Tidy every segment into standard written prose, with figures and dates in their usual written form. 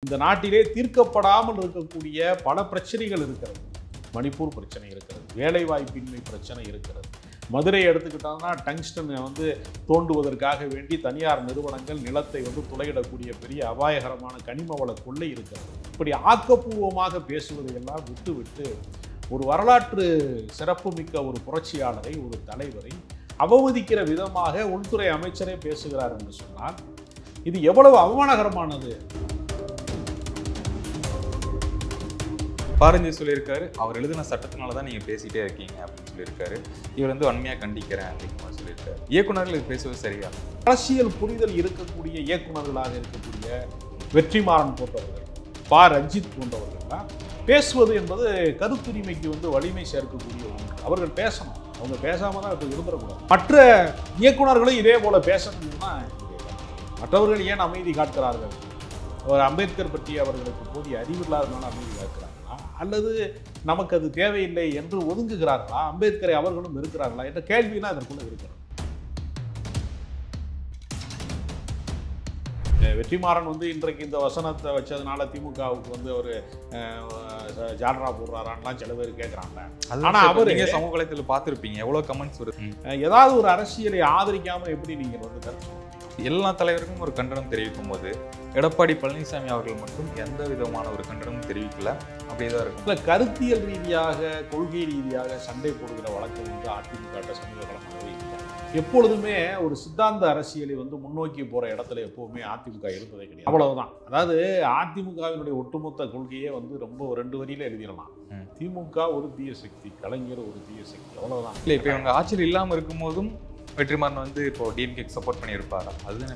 இந்த நாட்டிலே தீர்க்கப்படாமல் இருக்கக்கூடிய பல பிரச்சனைகள் இருக்கிறது. மணிப்பூர் பிரச்சனை இருக்கிறது, வேலைவாய்ப்பின்மை பிரச்சனை இருக்கிறது. மதுரை எடுத்துக்கிட்டோம்னா டங்ஸ்டன் தோண்டுவதற்காக வேண்டி தனியார் நிறுவனங்கள் நிலத்தை துளையிடக்கூடிய பெரிய அபாயகரமான கனிம வள கொள்ளை இருக்கிறது. இப்படி ஆக்கப்பூர்வமாக பேசுவதையெல்லாம் விட்டு ஒரு வரலாற்று சிறப்புமிக்க ஒரு புரட்சியாளரை, ஒரு தலைவரை அவமதிக்கிற விதமாக உள்துறை அமைச்சரே பேசுகிறார் என்று சொன்னால் இது எவ்வளவு அவமானகரமானது. பாரஞ்சி சொல்லியிருக்காரு, அவர் எழுதின சட்டத்தினால தான் நீங்கள் பேசிகிட்டே இருக்கீங்க அப்படின்னு சொல்லியிருக்காரு. இவர் வன்மையாக கண்டிக்கிறேன் அப்படின்னு சொல்லியிருக்காரு. இயக்குநர்கள் பேசுவது சரியா? அரசியல் புரிதல் இருக்கக்கூடிய இயக்குநர்களாக இருக்கக்கூடிய வெற்றிமாறன் போன்றவர்கள், ரஞ்சித் போன்றவர்கள்லாம் பேசுவது என்பது கருத்துரிமைக்கு வலிமை சேர்க்கக்கூடிய ஒன்று. அவர்கள் பேசணும், அவங்க பேசாம தான் இப்போ இருந்துடக்கூடாது. மற்ற இயக்குநர்களும் இதே போல பேசணும்னா மற்றவர்கள் ஏன் அமைதி காக்கிறார்கள்? அவர் அம்பேத்கர் பற்றி அவர்களுக்கு போதிய அறிவு இல்லாதனால அமைதி காக்கிறார்களா, அல்லது நமக்கு அது தேவையில்லை என்று ஒதுங்குகிறார்களா? அம்பேத்கரை அவர்களும் இருக்கிறார்களா என்ற கேள்வியெல்லாம் அதற்குள்ள இருக்கிறது. வெற்றிமாறன் இன்றைக்கு இந்த வசனத்தை வச்சதுனால திமுகவுக்கு ஒரு ஜால்ரா போடுறாரான்லாம் சில பேர் கேட்குறாங்க. ஆனால் அவர் சமூக வலைத்தளத்தில் பார்த்துருப்பீங்க, எவ்வளோ கமெண்ட்ஸ் வருது. ஏதாவது ஒரு அரசியலை ஆதரிக்காமல் எப்படி நீங்கள் கருத்து? எல்லா தலைவருக்கும் ஒரு கண்டனம் தெரிவிக்கும் போது எடப்பாடி பழனிசாமி அவர்கள் மட்டும் எந்த விதமான ஒரு கண்டனமும் தெரிவிக்கல. அப்படியே தான் இருக்கும். இல்லை, கருத்தியல் ரீதியாக, கொள்கை ரீதியாக சண்டை போடுகிற வழக்கம் அதிமுக சமூக காலமாகவே இல்லை. எப்பொழுதுமே ஒரு சித்தாந்த அரசியலை முன்னோக்கி போகிற இடத்துல எப்போவுமே அதிமுக இருந்ததே கிடையாது. அவ்வளவுதான். அதாவது அதிமுகவினுடைய ஒட்டுமொத்த கொள்கையே ரொம்ப 2 வரியில எழுதிடலாம். திமுக ஒரு தீய சக்தி, கலைஞர் ஒரு தீய சக்தி, அவ்வளவுதான். இல்லை, இப்போ இவங்க ஆட்சியில் இல்லாமல் இருக்கும் போதும் வெற்றிமாறன் இப்போ டிஎம்கேக்கு சப்போர்ட் பண்ணியிருப்பாரா? அதுதான்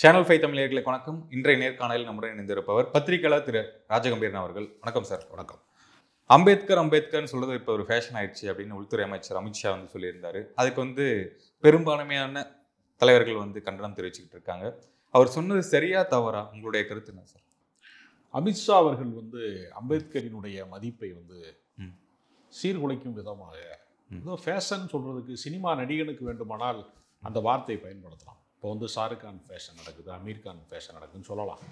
சேனல் 5 தமிழர்களுக்கு வணக்கம். இன்றைய நேர்காணலில் நம்முடன் இணைந்திருப்பவர் பத்திரிகையாளர் திரு ராஜகம்பீரன் அவர்கள். வணக்கம் சார். வணக்கம். அம்பேத்கர்னு சொல்றது இப்போ ஒரு ஃபேஷன் ஆயிடுச்சு அப்படின்னு உள்துறை அமைச்சர் அமித்ஷா சொல்லியிருந்தாரு. அதுக்கு பெரும்பான்மையான தலைவர்கள் கண்டனம் தெரிவிச்சுக்கிட்டு இருக்காங்க. அவர் சொன்னது சரியா தவறா? உங்களுடைய கருத்து என்ன சார்? அமித்ஷா அவர்கள் அம்பேத்கரினுடைய மதிப்பை சீர்குலைக்கும் விதமாக ஃபேஷன் சொல்றதுக்கு சினிமா நடிகனுக்கு வேண்டுமானால் அந்த வார்த்தையை பயன்படுத்தலாம். இப்போ ஷாருக் கான் ஃபேஷன் நடக்குது, அமீர் கான் ஃபேஷன் நடக்குதுன்னு சொல்லலாம்.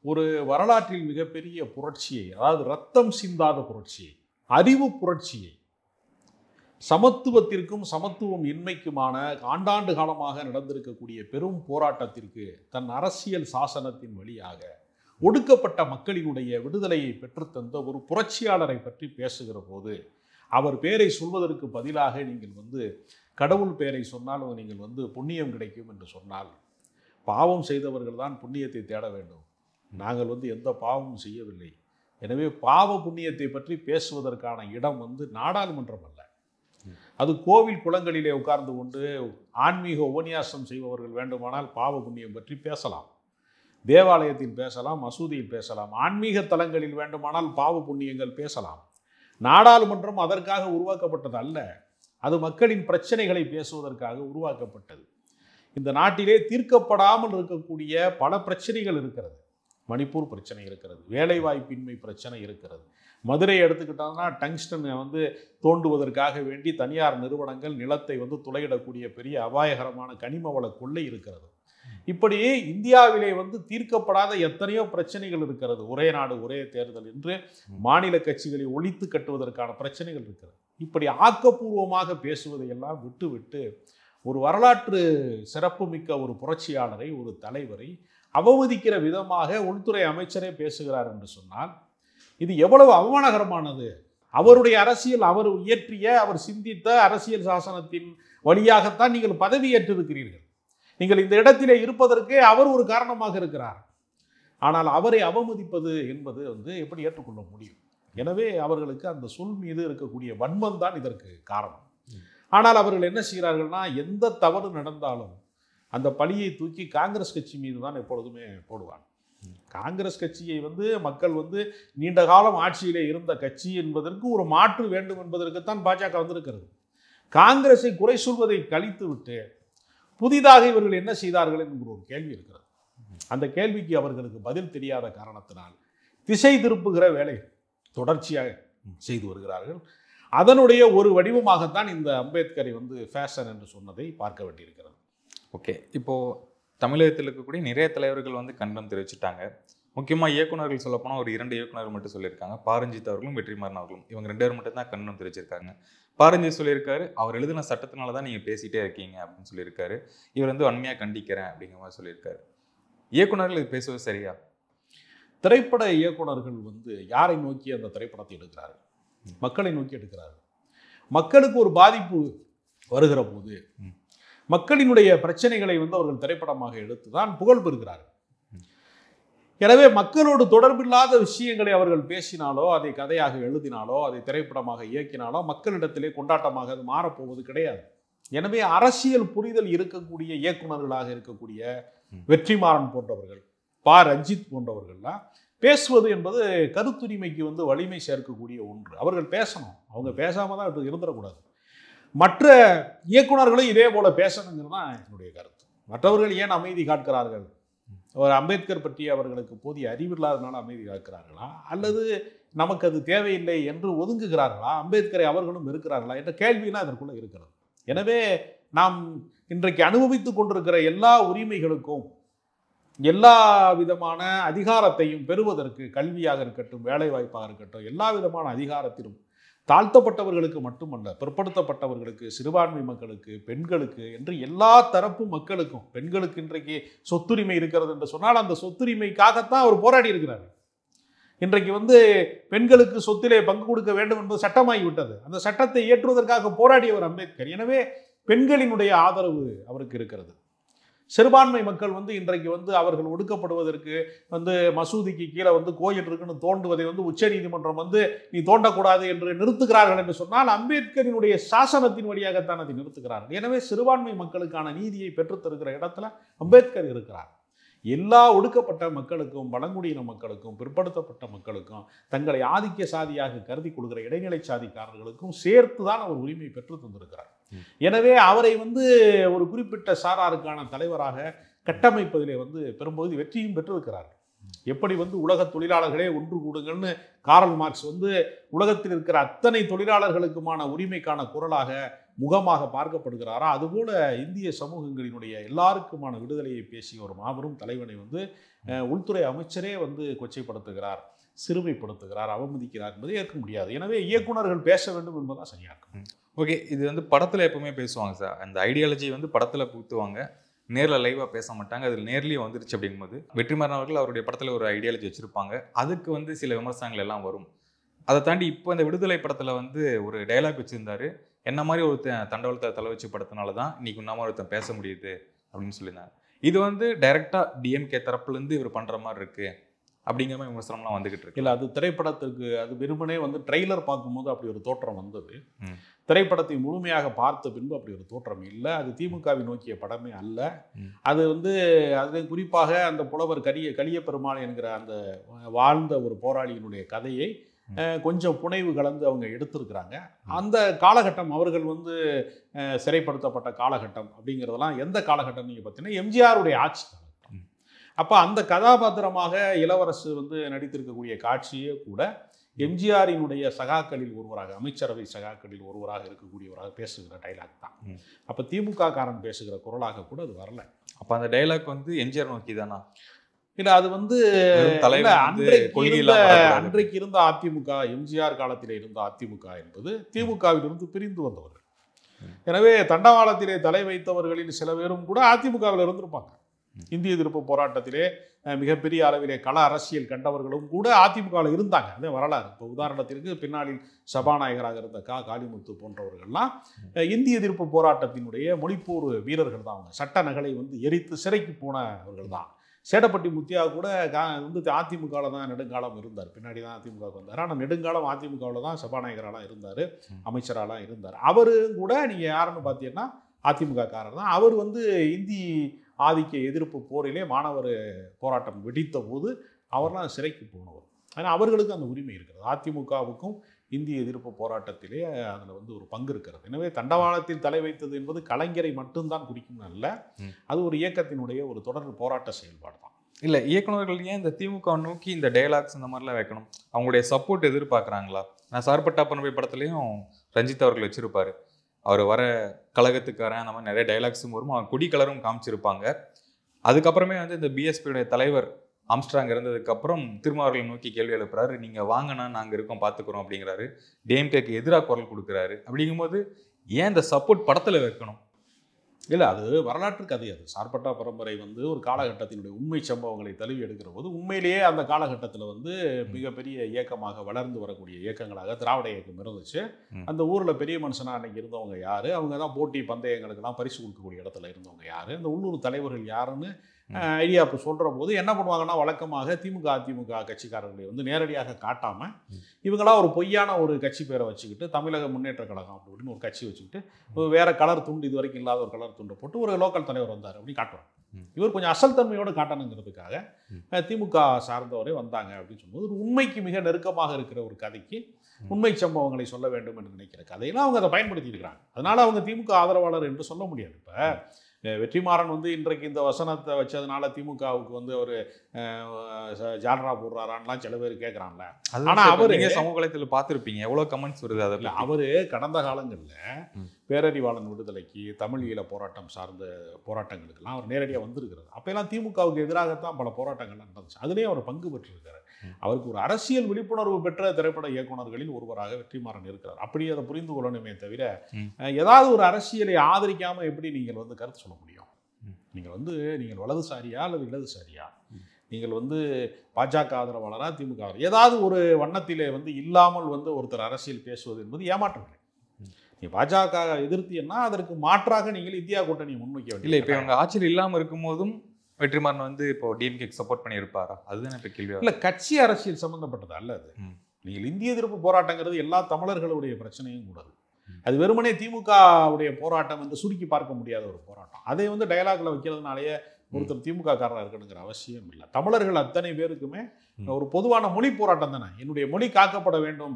ஒரு வரலாற்றில் மிகப்பெரிய புரட்சியை, அதாவது ரத்தம் சிந்தாத புரட்சியை, அறிவு புரட்சியை, சமத்துவத்திற்கும் சமத்துவம் இன்மைக்குமான ஆண்டாண்டு காலமாக நடந்திருக்கக்கூடிய பெரும் போராட்டத்திற்கு தன் அரசியல் சாசனத்தின் வழியாக ஒடுக்கப்பட்ட மக்களினுடைய விடுதலையை பெற்றுத்தந்த ஒரு புரட்சியாளரை பற்றி பேசுகிற போது அவர் பேரை சொல்வதற்கு பதிலாக நீங்கள் கடவுள் பெயரை சொன்னால் நீங்கள் புண்ணியம் கிடைக்கும் என்று சொன்னால், பாவம் செய்தவர்கள் தான் புண்ணியத்தை தேட வேண்டும். நாங்கள் எந்த பாவமும் செய்யவில்லை. எனவே பாவ புண்ணியத்தை பற்றி பேசுவதற்கான இடம் நாடாளுமன்றம் அல்ல. அது கோவில் குளங்களிலே உட்கார்ந்து கொண்டு ஆன்மீக உபன்யாசம் செய்பவர்கள் வேண்டுமானால் பாவ புண்ணியம் பற்றி பேசலாம், தேவாலயத்தில் பேசலாம், மசூதியில் பேசலாம், ஆன்மீக தலங்களில் வேண்டுமானால் பாவ புண்ணியங்கள் பேசலாம். நாடாளுமன்றம் அதற்காக உருவாக்கப்பட்டது அல்ல. அது மக்களின் பிரச்சனைகளை பேசுவதற்காக உருவாக்கப்பட்டது. இந்த நாட்டிலே தீர்க்கப்படாமல் இருக்கக்கூடிய பல பிரச்சனைகள் இருக்கிறது. மணிப்பூர் பிரச்சனை இருக்கிறது, வேலைவாய்ப்பின்மை பிரச்சனை இருக்கிறது. மதுரை எடுத்துக்கிட்டோம்னா டங்ஸ்டன் தோண்டுவதற்காக வேண்டி தனியார் நிறுவனங்கள் நிலத்தை துளையிடக்கூடிய பெரிய அபாயகரமான கனிம வள கொள்ளை இருக்கிறது. இப்படி இந்தியாவிலே தீர்க்கப்படாத எத்தனையோ பிரச்சனைகள் இருக்கிறது. ஒரே நாடு ஒரே தேர்தல் என்று மாநில கட்சிகளை ஒழித்து கட்டுவதற்கான பிரச்சனைகள் இருக்கிறது. இப்படி ஆக்கப்பூர்வமாக பேசுவதையெல்லாம் விட்டு ஒரு வரலாற்று சிறப்புமிக்க ஒரு புரட்சியாளரை, ஒரு தலைவரை அவமதிக்கிற விதமாக உள்துறை அமைச்சரே பேசுகிறார் என்று சொன்னால் இது எவ்வளவு அவமானகரமானது. அவருடைய அரசியல், அவர் இயற்றிய, அவர் சிந்தித்த அரசியல் சாசனத்தின் வழியாகத்தான் நீங்கள் பதவியேற்றிருக்கிறீர்கள். நீங்கள் இந்த இடத்திலே இருப்பதற்கு அவர் ஒரு காரணமாக இருக்கிறார். ஆனால் அவரை அவமதிப்பது என்பது எப்படி ஏற்றுக்கொள்ள முடியும்? எனவே அவர்களுக்கு அந்த சொல் மீது இருக்கக்கூடிய வன்மம் தான் இதற்கு காரணம். ஆனால் அவர்கள் என்ன செய்கிறார்கள்னா, எந்த தவறு நடந்தாலும் அந்த பழியை தூக்கி காங்கிரஸ் கட்சி மீது தான் எப்பொழுதுமே போடுவாங்க. காங்கிரஸ் கட்சியை மக்கள் நீண்ட காலம் ஆட்சியிலே இருந்த கட்சி என்பதற்கு ஒரு மாற்று வேண்டும் என்பதற்குத்தான் பாஜக வந்திருக்கிறது. காங்கிரஸை குறை சொல்வதை கழித்து விட்டு புதிதாக இவர்கள் என்ன செய்தார்கள் என்கிற ஒரு கேள்வி இருக்கிறது. அந்த கேள்விக்கு அவர்களுக்கு பதில் தெரியாத காரணத்தினால் திசை திருப்புகிற வேலை தொடர்ச்சியாக செய்து வருகிறார்கள். அதனுடைய ஒரு வடிவமாகத்தான் இந்த அம்பேத்கரை ஃபேஷன் என்று சொன்னதை பார்க்க வேண்டியிருக்கிறது. ஓகே, இப்போது தமிழகத்தில் இருக்கக்கூடிய நிறைய தலைவர்கள் கண்டனம் தெரிவிச்சுட்டாங்க. முக்கியமாக இயக்குநர்கள் சொல்லப்போனால் ஒரு 2 இயக்குநர்கள் மட்டும் சொல்லியிருக்காங்க. பாரஞ்சித் அவர்களும் வெற்றிமாறன் அவர்களும், இவங்க 2 பேர் மட்டும் தான் கண்டனம் தெரிவிச்சிருக்காங்க. பாரஞ்சித் சொல்லியிருக்காரு, அவர் எழுதின சட்டத்தினால தான் நீங்கள் பேசிகிட்டே இருக்கீங்க அப்படின்னு சொல்லியிருக்காரு. இவர் வன்மையாக கண்டிக்கிறேன் அப்படிங்கிற மாதிரி சொல்லியிருக்காரு. இயக்குநர்கள் இது பேசுவது சரியா? திரைப்பட இயக்குநர்கள் யாரை நோக்கி அந்த திரைப்படத்தை எடுக்கிறார்கள்? மக்களை நோக்கி எடுக்கிறார்கள். மக்களுக்கு ஒரு பாதிப்பு வருகிற போது மக்களினுடைய பிரச்சனைகளை அவர்கள் திரைப்படமாக எடுத்து தான் புகழ் பெறுகிறார்கள். எனவே மக்களோடு தொடர்பில்லாத விஷயங்களை அவர்கள் பேசினாலோ, அதை கதையாக எழுதினாலோ, அதை திரைப்படமாக இயக்கினாலோ மக்களிடத்திலே கொண்டாட்டமாக அது மாறப்போவது கிடையாது. எனவே அரசியல் புரிதல் இருக்கக்கூடிய இயக்குநர்களாக இருக்கக்கூடிய வெற்றிமாறன் போன்றவர்கள், பா ரஞ்சித் போன்றவர்கள்லாம் பேசுவது என்பது கருத்துரிமைக்கு வலிமை சேர்க்கக்கூடிய ஒன்று. அவர்கள் பேசணும், அவங்க பேசாமல் தான் இருந்துடக்கூடாது. மற்ற இயக்குநர்களும் இதே போல பேசணுங்கிறது தான் என்னுடைய கருத்து. மற்றவர்கள் ஏன் அமைதி காக்கிறார்கள்? ஒரு அம்பேத்கர் பற்றி அவர்களுக்கு போதிய அறிவில்லாதனால அமைதி காக்கிறார்களா, அல்லது நமக்கு அது தேவையில்லை என்று ஒதுங்குகிறார்களா, அம்பேத்கரை அவர்களும் இருக்கிறார்களா என்ற கேள்வியெல்லாம் அதற்குள்ள இருக்கிறது. எனவே நாம் இன்றைக்கு அனுபவித்துக் கொண்டிருக்கிற எல்லா உரிமைகளுக்கும், எல்லா விதமான அதிகாரத்தையும் பெறுவதற்கு, கல்வியாக இருக்கட்டும், வேலை வாய்ப்பாக இருக்கட்டும், எல்லா விதமான அதிகாரத்திலும் தாழ்த்தப்பட்டவர்களுக்கு மட்டுமல்ல, பிற்படுத்தப்பட்டவர்களுக்கு, சிறுபான்மை மக்களுக்கு, பெண்களுக்கு என்று எல்லா தரப்பு மக்களுக்கும், பெண்களுக்கு இன்றைக்கு சொத்துரிமை இருக்கிறது என்று சொன்னால் அந்த சொத்துரிமைக்காகத்தான் அவர் போராடி இருக்கிறார். இன்றைக்கு பெண்களுக்கு சொத்திலே பங்கு கொடுக்க வேண்டும் என்பது சட்டமாகிவிட்டது. அந்த சட்டத்தை இயற்றுவதற்காக போராடியவர் அம்பேத்கர். எனவே பெண்களினுடைய ஆதரவு அவருக்கு இருக்கிறது. சிறுபான்மை மக்கள் இன்றைக்கு அவர்கள் ஒடுக்கப்படுவதற்கு மசூதிக்கு கீழே கோயில் இருக்குன்னு தோண்டுவதை உச்ச நீதிமன்றம் நீ தோண்டக்கூடாது என்று நிறுத்துகிறார்கள் என்று சொன்னால் அம்பேத்கரினுடைய சாசனத்தின் வழியாகத்தான் அதை நிறுத்துகிறார்கள். எனவே சிறுபான்மை மக்களுக்கான நீதியை பெற்றுத்தருகிற இடத்துல அம்பேத்கர் இருக்கிறார். எல்லா ஒடுக்கப்பட்ட மக்களுக்கும், பழங்குடியின மக்களுக்கும், பிற்படுத்தப்பட்ட மக்களுக்கும், தங்களை ஆதிக்க சாதியாக கருதி கொடுக்கிற இடைநிலை சாதிக்காரர்களுக்கும் சேர்த்து தான் அவர் உரிமை பெற்று தந்திருக்கிறார். எனவே அவரை ஒரு குறிப்பிட்ட சாராருக்கான தலைவராக கட்டமைப்பதிலே பெரும்பகுதி வெற்றியும் பெற்றிருக்கிறார். எப்படி உலக தொழிலாளர்களே ஒன்று கூடுங்கள்னு காரல் மார்க்ஸ் உலகத்தில் இருக்கிற அத்தனை தொழிலாளர்களுக்குமான உரிமைக்கான குரலாக, முகமாக பார்க்கப்படுகிறாரோ, அதுபோல இந்திய சமூகங்களினுடைய எல்லாருக்குமான விடுதலையை பேசிய ஒரு மாபெரும் தலைவனை உள்துறை அமைச்சரே கொச்சைப்படுத்துகிறார், சிறுமைப்படுத்துகிறார், அவமதிக்கிறார் என்பதை ஏற்க முடியாது. எனவே இயக்குநர்கள் பேச வேண்டும் என்பதுதான் சரியாகும். ஓகே, இது படத்தில் எப்பவுமே பேசுவாங்க சார். அந்த ஐடியாலஜி படத்தில் புகுத்துவாங்க, நேரில் லைவாக பேச மாட்டாங்க. அதில் நேர்லேயும் வந்துருச்சு அப்படிங்கும்போது வெற்றிமாறன் அவர்கள் அவருடைய படத்தில் ஒரு ஐடியாலஜி வச்சுருப்பாங்க. அதுக்கு சில விமர்சனங்கள் எல்லாம் வரும். அதை தாண்டி இப்போ இந்த விடுதலை படத்தில் ஒரு டைலாக் வச்சுருந்தாரு, என்ன மாதிரி ஒரு தண்டவாளத்தை தலை வச்சு படத்தினால தான் இன்னைக்கு உண்ணாம ஒருத்தன் பேச முடியுது அப்படின்னு சொல்லியிருந்தாங்க. இது டைரெக்டாக டிஎம்கே தரப்புலேருந்து இவர் பண்ணுற மாதிரி இருக்குது அப்படிங்கிற மாதிரி விமர்சனம்லாம் வந்துகிட்டு இருக்கு. இல்லை, அது திரைப்படத்துக்கு அது வெறுமனே ட்ரெய்லர் பார்க்கும்போது அப்படி ஒரு தோற்றம் வந்தது. திரைப்படத்தை முழுமையாக பார்த்த பின்பு அப்படி ஒரு தோற்றம் இல்லை. அது திமுகவை நோக்கிய படமே அல்ல. அது அது குறிப்பாக அந்த புலவர் கலிய பெருமாள் என்கிற அந்த வாழ்ந்த ஒரு போராளியினுடைய கதையை கொஞ்சம் புனைவு கலந்து அவங்க எடுத்திருக்கிறாங்க. அந்த காலகட்டம் அவர்கள் சிறைப்படுத்தப்பட்ட காலகட்டம் அப்படிங்கிறதெல்லாம் எந்த காலகட்டம் நீங்கள் பார்த்தீங்கன்னா எம்ஜிஆருடைய ஆட்சி காலகட்டம். அப்போ அந்த கதாபாத்திரமாக இளவரசு நடித்திருக்கக்கூடிய காட்சியே கூட எம்ஜிஆரினுடைய சகாக்களில் ஒருவராக, அமைச்சரவை சகாக்களில் ஒருவராக இருக்கக்கூடியவராக பேசுகிற டைலாக் தான். அப்போ திமுக காரன் பேசுகிற குரலாக கூட அது வரல. அப்போ அந்த டைலாக் எம்ஜிஆர் நோக்கி தானா? இல்லை, அது அன்றைக்கு இருந்த அதிமுக, எம்ஜிஆர் காலத்திலே இருந்த அதிமுக என்பது திமுகவிலிருந்து பிரிந்து வந்தவர்கள். எனவே தண்டவாளத்திலே தலை வைத்தவர்களில் சில பேரும் கூட அதிமுகவில் இருந்திருப்பாங்க. இந்திய எதிர்ப்பு போராட்டத்திலே மிகப்பெரிய அளவிலே கள அரசியல் கண்டவர்களும் கூட அதிமுகவில் இருந்தாங்க. அதே வரலாறு. இப்போ உதாரணத்திற்கு பின்னாளில் சபாநாயகராக இருந்த காளிமுத்து போன்றவர்கள்லாம் இந்திய எதிர்ப்பு போராட்டத்தினுடைய மொழிப்போர் வீரர்கள் தான். அவங்க சட்ட நகலை எரித்து சிறைக்கு போனவர்கள் தான். சேடப்பட்டி முத்தியா கூட அதிமுகவில் தான் நெடுங்காலம் இருந்தார். பின்னாடி தான் அதிமுக வந்தார். ஆனால் நெடுங்காலம் அதிமுகவில் தான் சபாநாயகராலாம் இருந்தார், அமைச்சராலாம் இருந்தார். அவரும் கூட நீங்கள் யாருன்னு பார்த்தீங்கன்னா அதிமுக காரர் தான். அவர் இந்தி ஆதிக்க எதிர்ப்பு போரிலே மாணவர் போராட்டம் வெடித்த போது அவர்லாம் சிறைக்கு போனவர். ஆனால் அவர்களுக்கு அந்த உரிமை இருக்கிறது. அதிமுகவுக்கும் இந்திய எதிர்ப்பு போராட்டத்திலே அதில் வந்து ஒரு பங்கு இருக்கிறது. எனவே தண்டவாளத்தில் தலை வைத்தது என்பது கலைஞரை மட்டும்தான் குறிக்கும் அல்ல, அது ஒரு இயக்கத்தினுடைய ஒரு தொடர் போராட்ட செயல்பாடு தான். இல்லை, இயக்குநர்கள் ஏன் இந்த திமுக நோக்கி இந்த டயலாக்ஸ் இந்த மாதிரிலாம் வைக்கணும்? அவங்களுடைய சப்போர்ட் எதிர்பார்க்குறாங்களா? நான் சார்பட்டா பண்பை படத்துலையும் ரஞ்சித் அவர்கள் வச்சிருப்பாரு, அவர் வர கழகத்துக்காரன் அந்த மாதிரி நிறைய டைலாக்ஸும் வரும், அவன் கொடி கலரும் காமிச்சிருப்பாங்க. அதுக்கப்புறமே வந்து இந்த பிஎஸ்பியுடைய தலைவர் ஆம்ஸ்ட்ராங் இருந்ததுக்கப்புறம் திரும்ப அவர்களை நோக்கி கேள்வி எழுப்புறாரு, நீங்கள் வாங்கினா நாங்கள் இருக்கோம் பார்த்துக்குறோம் அப்படிங்கிறாரு. டிஎம்கேக்கு எதிராக குரல் கொடுக்குறாரு. அப்படிங்கும்போது ஏன் இந்த சப்போர்ட் படத்தில் வைக்கணும்? இல்லை, அது வரலாற்று கதை. அது சார்பட்டா பரம்பரை வந்து ஒரு காலகட்டத்தினுடைய உண்மை சம்பவங்களை தழுவி எடுக்கிற போது உண்மையிலேயே அந்த காலகட்டத்தில் வந்து மிகப்பெரிய இயக்கமாக வளர்ந்து வரக்கூடிய இயக்கங்களாக திராவிட இயக்கம் இருந்துச்சு. அந்த ஊரில் பெரிய மனுஷனாக அன்னைக்கு இருந்தவங்க யார், அவங்க தான் போட்டி பந்தயங்களுக்கெல்லாம் பரிசு கொடுக்கக்கூடிய இடத்துல இருந்தவங்க யார், அந்த உள்ளூர் தலைவர்கள் யாருன்னு ஐடியா இப்போ சொல்கிற போது என்ன பண்ணுவாங்கன்னா, வழக்கமாக திமுக அதிமுக கட்சிக்காரர்களை வந்து நேரடியாக காட்டாமல் இவங்களாம் ஒரு பொய்யான ஒரு கட்சி பேரை வச்சுக்கிட்டு தமிழக முன்னேற்ற கழகம் அப்படின்னு ஒரு கட்சி வச்சுக்கிட்டு வேறு கலர் துண்டு, இது வரைக்கும் இல்லாத ஒரு கலர் துண்டை போட்டு ஒரு லோக்கல் தலைவர் வந்தார் அப்படின்னு காட்டுவாங்க. இவர் கொஞ்சம் அசல் தன்மையோடு காட்டணுங்கிறதுக்காக திமுக சார்ந்தவரே வந்தாங்க அப்படின்னு சொல்லும்போது ஒரு உண்மைக்கு மிக நெருக்கமாக இருக்கிற ஒரு கதைக்கு உண்மை சம்பவங்களை சொல்ல வேண்டும் என்று நினைக்கிற கதையெல்லாம் அவங்க அதை பயன்படுத்தி இருக்கிறாங்க. அதனால் அவங்க திமுக ஆதரவாளர் என்று சொல்ல முடியாது. இப்போ வெற்றிமாறன் வந்து இன்றைக்கு இந்த வசனத்தை வச்சதுனால திமுகவுக்கு வந்து ஒரு ஜால்ரா போடுறாரான்லாம் சில பேர் கேட்குறான்ல. ஆனால் அவர் சமூக வலைத்தளத்தில் பார்த்துருப்பீங்க, எவ்வளோ கமெண்ட்ஸ் வருது அதில். அவர் கடந்த காலங்களில் பேரறிவாளன் விடுதலைக்கு, தமிழ் ஈழ போராட்டம் சார்ந்த போராட்டங்களுக்கெல்லாம் அவர் நேரடியாக வந்திருக்கிறார். அப்போல்லாம் திமுகவுக்கு எதிராகத்தான் பல போராட்டங்கள்லாம் நடந்துச்சு. அதுலேயும் அவர் பங்கு பெற்றிருக்கிறார். அவருக்கு ஒரு அரசியல் விழிப்புணர்வு பெற்ற திரைப்பட இயக்குநர்களில் ஒருவராக வெற்றிமாறன் இருக்கிறார். அப்படி அதை புரிந்து கொள்ளணுமே தவிர ஏதாவது ஒரு அரசியலை ஆதரிக்காமல் எப்படி நீங்கள் வந்து கருத்து சொல்ல முடியும்? நீங்கள் வலதுசாரியா அல்லது இடதுசாரியா? நீங்கள் வந்து பாஜக ஆதரவாளரா திமுக ஏதாவது ஒரு வண்ணத்திலே வந்து இல்லாமல் வந்து ஒருத்தர் அரசியல் பேசுவது என்பது ஏமாற்றம். நீ பாஜக எதிர்த்தியன்னா அதற்கு மாற்றாக நீங்கள் இந்தியா கூட்டணியை முன்வைக்க வேண்டும். இல்லை, இப்போ இவங்க ஆட்சியில் இல்லாமல் இருக்கும் வெற்றிமாறன் வந்து இப்போ டிஎம்கேக்கு சப்போர்ட் பண்ணியிருப்பாரா? அதுதான் இப்போ கேள்வி. இல்லை, கட்சி அரசியல் சம்மந்தப்பட்டது அல்ல அது. நீங்கள் இந்திய எதிர்ப்பு போராட்டங்கிறது எல்லா தமிழர்களுடைய பிரச்சனையும் கூடாது. அது வெறுமனே திமுகவுடைய போராட்டம் வந்து சுருக்கி பார்க்க முடியாத ஒரு போராட்டம். அதை வந்து டயலாக்ல வைக்கிறதுனாலேயே ஒருத்தர் திமுக காரராக இருக்கணுங்கிற அவசியம் இல்லை. தமிழர்கள் அத்தனை பேருக்குமே ஒரு பொதுவான மொழி போராட்டம் தானே. என்னுடைய மொழி காக்கப்பட வேண்டும்,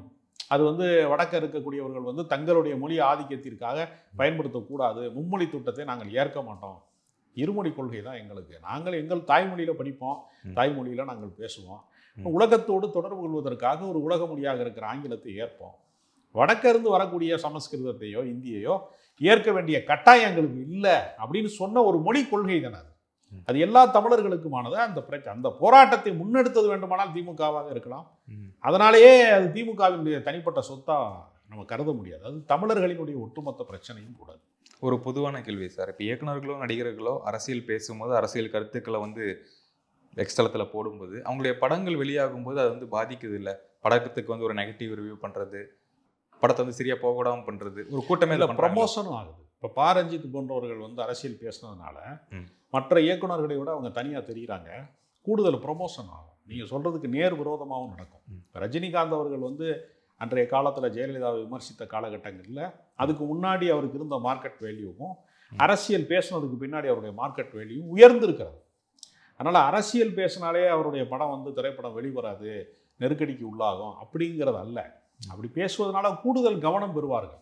அது வந்து வடக்க இருக்கக்கூடியவர்கள் வந்து தங்களுடைய மொழி ஆதிக்கத்திற்காக பயன்படுத்தக்கூடாது, மும்மொழி திட்டத்தை நாங்கள் ஏற்க மாட்டோம், இருமொழி கொள்கை தான் எங்களுக்கு, நாங்கள் எங்கள் தாய்மொழியில் படிப்போம், தாய்மொழியில் நாங்கள் பேசுவோம், உலகத்தோடு தொடர்பு கொள்வதற்காக ஒரு உலக மொழியாக இருக்கிற ஆங்கிலத்தை ஏற்போம், வடக்க இருந்து வரக்கூடிய சமஸ்கிருதத்தையோ இந்தியையோ ஏற்க வேண்டிய கட்டாயம் எங்களுக்கு இல்லை அப்படின்னு சொன்ன ஒரு மொழி கொள்கை தானே அது. அது எல்லா தமிழர்களுக்குமானது. அந்த போராட்டத்தை முன்னெடுத்தது வேண்டுமானால் திமுகவாக இருக்கலாம். அதனாலேயே அது திமுகவினுடைய தனிப்பட்ட சொத்தா நம்ம கருத முடியாது. அது தமிழர்களினுடைய ஒட்டுமொத்த பிரச்சனையும் கூடாது. ஒரு பொதுவான கேள்வி சார், இப்போ இயக்குநர்களோ நடிகர்களோ அரசியல் பேசும்போது அரசியல் கருத்துக்களை வந்து எக்ஸ்தலத்தில் போடும்போது அவங்களுடைய படங்கள் வெளியாகும்போது அது வந்து பாதிக்குது இல்லை? படத்துக்கு வந்து ஒரு நெகட்டிவ் ரிவ்யூ பண்ணுறது, படத்தை வந்து சரியாக போகடாமல் பண்ணுறது, ஒரு கூட்டமே இல்லை, ப்ரமோஷனும் ஆகுது. இப்போ பா ரஞ்சித் போன்றவர்கள் வந்து அரசியல் பேசுனதுனால மற்ற இயக்குநர்களை விட அவங்க தனியாக தெரிகிறாங்க, கூடுதல் ப்ரமோஷன் ஆகும். நீங்கள் சொல்கிறதுக்கு நேர் விரோதமாகவும் நடக்கும். ரஜினிகாந்த் அவர்கள் வந்து அன்றைய காலத்தில் ஜெயலலிதாவை விமர்சித்த காலகட்டங்களில் அதுக்கு முன்னாடி அவருக்கு இருந்த மார்க்கெட் வேல்யூவும் அரசியல் பேசுனதுக்கு பின்னாடி அவருடைய மார்க்கெட் வேல்யூவும் உயர்ந்திருக்கிறது. அதனால் அரசியல் பேசினாலே அவருடைய படம் வந்து திரைப்படம் வெளிவராது, நெருக்கடிக்கு உள்ளாகும் அப்படிங்கிறது அல்ல. அப்படி பேசுவதனால கூடுதல் கவனம் பெறுவார்கள்.